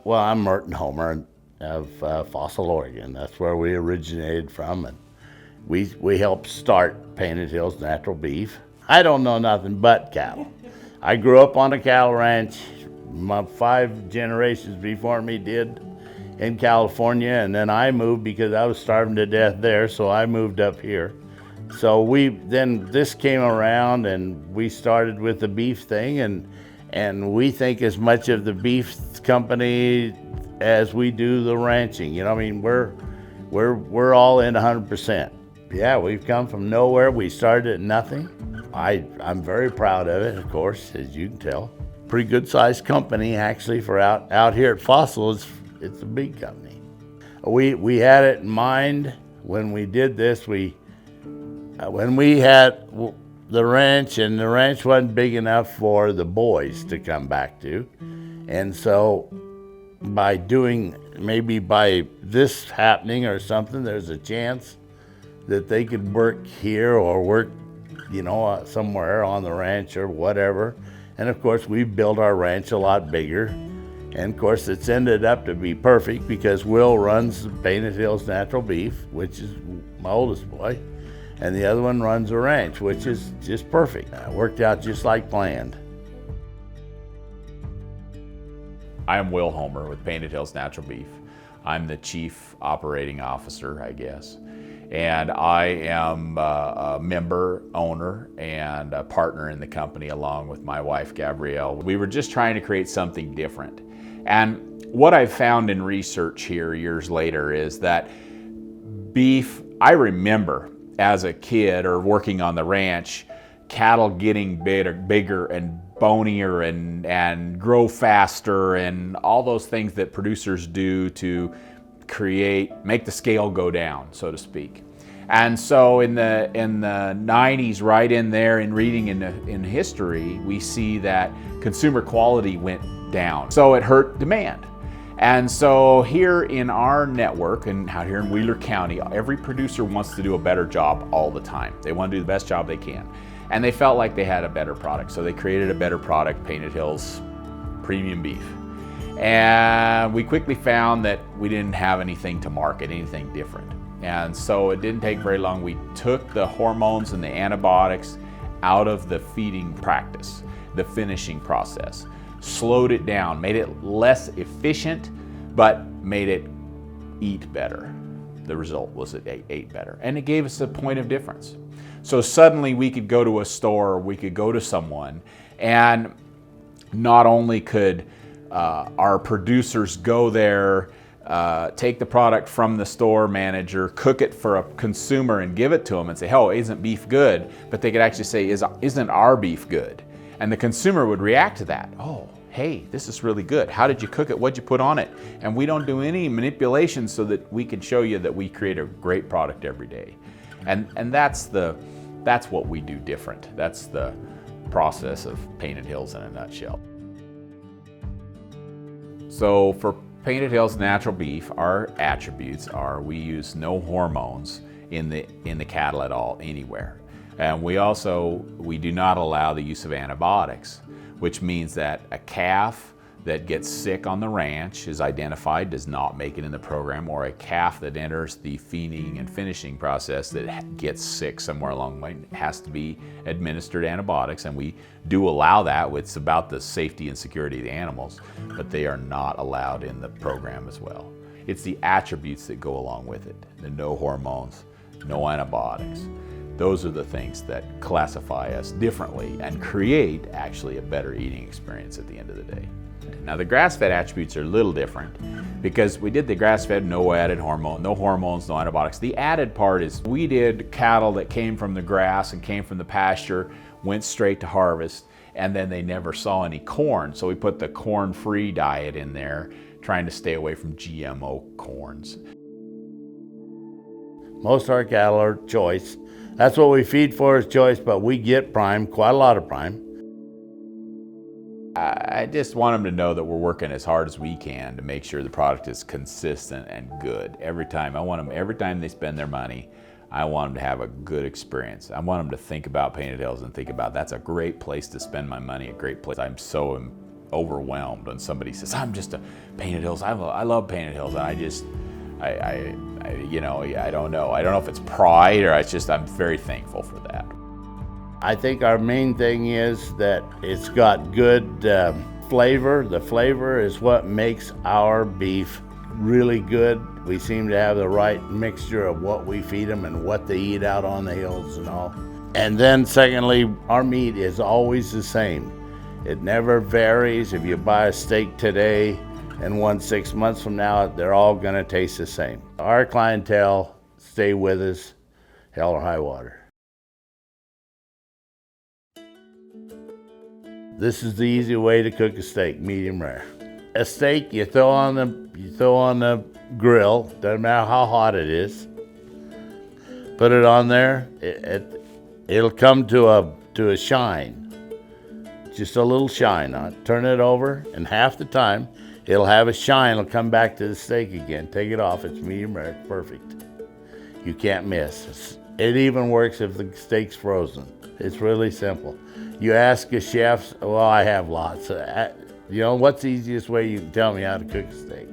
Well, I'm Merton Homer of Fossil, Oregon. That's where we originated from, and we helped start Painted Hills Natural Beef. I don't know nothing but cattle. I grew up on a cattle ranch. My 5 generations before me did in California, and then I moved because I was starving to death there, so I moved up here. So then this came around, and we started with the beef thing, and we think as much of the beef company as we do the ranching. I mean, we're all in 100%. Yeah, we've come from nowhere. We started at nothing. I'm very proud of it, of course, as you can tell. Pretty good sized company actually for out here at Fossil. It's a big company. We had it in mind when we did this. When we had the ranch, and the ranch wasn't big enough for the boys to come back to, and so maybe by this happening or something, there's a chance that they could work here or work, somewhere on the ranch or whatever. And of course, we've built our ranch a lot bigger. And of course, it's ended up to be perfect because Will runs Painted Hills Natural Beef, which is my oldest boy, and the other one runs a ranch, which is just perfect. It worked out just like planned. I am Will Homer with Painted Hills Natural Beef. I'm the Chief Operating Officer, I guess. And I am a member, owner, and a partner in the company along with my wife, Gabrielle. We were just trying to create something different. And what I've found in research here years later is that beef, I remember as a kid or working on the ranch, cattle getting bigger and bonier and grow faster and all those things that producers do to make the scale go down, so to speak. And so in the 90s, right in there in reading in history, we see that consumer quality went down. So it hurt demand. And so here in our network and out here in Wheeler County, every producer wants to do a better job all the time. They want to do the best job they can. And they felt like they had a better product. So they created a better product, Painted Hills Premium Beef. And we quickly found that we didn't have anything to market, anything different. And so it didn't take very long. We took the hormones and the antibiotics out of the feeding practice, the finishing process, slowed it down, made it less efficient, but made it eat better. The result was it ate better. And it gave us a point of difference. So suddenly we could go to a store, we could go to someone, and not only could our producers go there, take the product from the store manager, cook it for a consumer and give it to them and say, oh, isn't beef good? But they could actually say, isn't our beef good? And the consumer would react to that. Oh, hey, this is really good. How did you cook it? What'd you put on it? And we don't do any manipulation so that we can show you that we create a great product every day. And that's what we do different. That's the process of Painted Hills in a nutshell. So for Painted Hills Natural Beef, our attributes are we use no hormones in the cattle at all, anywhere. And we do not allow the use of antibiotics, which means that a calf that gets sick on the ranch is identified, does not make it in the program, or a calf that enters the feeding and finishing process that gets sick somewhere along the way has to be administered antibiotics, and we do allow that. It's about the safety and security of the animals, but they are not allowed in the program as well. It's the attributes that go along with it, the no hormones, no antibiotics. Those are the things that classify us differently and create actually a better eating experience at the end of the day. Now the grass-fed attributes are a little different because we did the grass-fed, no added hormone, no hormones, no antibiotics. The added part is we did cattle that came from the grass and came from the pasture, went straight to harvest, and then they never saw any corn. So we put the corn-free diet in there, trying to stay away from GMO corns. Most of our cattle are choice. That's what we feed for is choice, but we get prime, quite a lot of prime. I just want them to know that we're working as hard as we can to make sure the product is consistent and good every time. Every time they spend their money, I want them to have a good experience. I want them to think about Painted Hills and think about that's a great place to spend my money, a great place. I'm so overwhelmed when somebody says, I'm just a Painted Hills, I love Painted Hills, and I don't know. I don't know if it's pride or it's just I'm very thankful for that. I think our main thing is that it's got good flavor. The flavor is what makes our beef really good. We seem to have the right mixture of what we feed them and what they eat out on the hills and all. And then secondly, our meat is always the same. It never varies. If you buy a steak today and 6 months from now, they're all gonna taste the same. Our clientele stay with us, hell or high water. This is the easy way to cook a steak, medium rare. A steak you throw on the grill, doesn't matter how hot it is. Put it on there, it'll come to a shine, just a little shine on it. Turn it over, and half the time it'll have a shine. It'll come back to the steak again. Take it off. It's medium rare. It's perfect. You can't miss. It even works if the steak's frozen. It's really simple. You ask a chef, well, I have lots. What's the easiest way you can tell me how to cook a steak?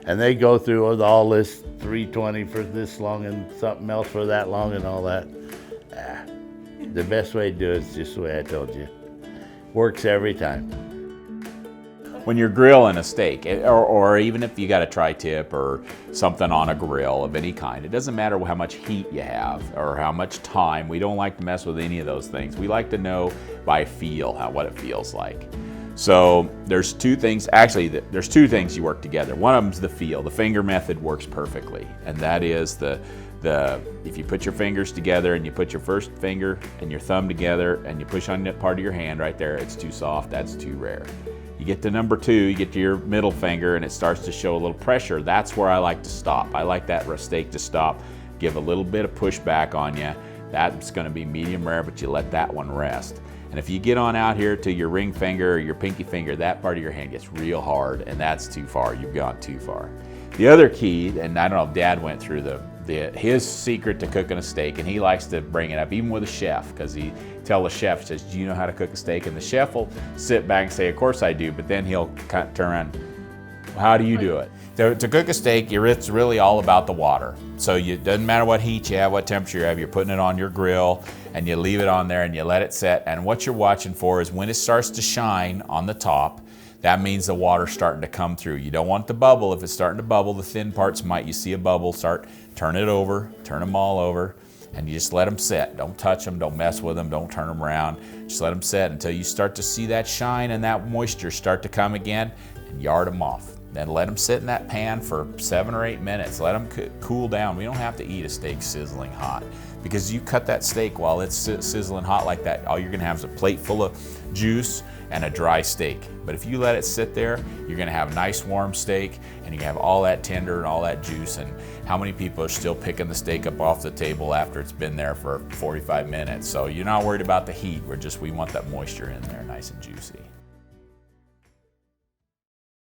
And they go through with all this 320 for this long and something else for that long and all that. The best way to do it is just the way I told you. Works every time. When you're grilling a steak, or even if you got a tri-tip or something on a grill of any kind, it doesn't matter how much heat you have or how much time. We don't like to mess with any of those things. We like to know by feel what it feels like. So there's two things, actually there's two things you work together. One of them's the feel. The finger method works perfectly, and that is if you put your fingers together and you put your first finger and your thumb together and you push on that part of your hand right there, it's too soft, that's too rare. You get to number 2, you get to your middle finger and it starts to show a little pressure. That's where I like to stop. I like that steak to stop, give a little bit of pushback on you. That's gonna be medium rare, but you let that one rest. And if you get on out here to your ring finger or your pinky finger, that part of your hand gets real hard, and that's too far. You've gone too far. The other key, and I don't know if Dad went through his secret to cooking a steak, and he likes to bring it up, even with a chef, because he tell the chef, says, do you know how to cook a steak? And the chef will sit back and say, of course I do, but then he'll kind of turn around, how do you do it? To cook a steak, it's really all about the water. So it doesn't matter what heat you have, what temperature you have, you're putting it on your grill, and you leave it on there and you let it set, and what you're watching for is when it starts to shine on the top, that means the water's starting to come through. You don't want it to bubble. If it's starting to bubble, the thin parts you see a bubble, turn it over, turn them all over, and you just let them set. Don't touch them, don't mess with them, don't turn them around. Just let them set until you start to see that shine and that moisture start to come again, and yard them off. Then let them sit in that pan for 7 or 8 minutes. Let them cool down. We don't have to eat a steak sizzling hot, because you cut that steak while it's sizzling hot like that, all you're gonna have is a plate full of juice and a dry steak. But if you let it sit there, you're gonna have a nice warm steak, and you have all that tender and all that juice. And how many people are still picking the steak up off the table after it's been there for 45 minutes? So you're not worried about the heat. We want that moisture in there, nice and juicy.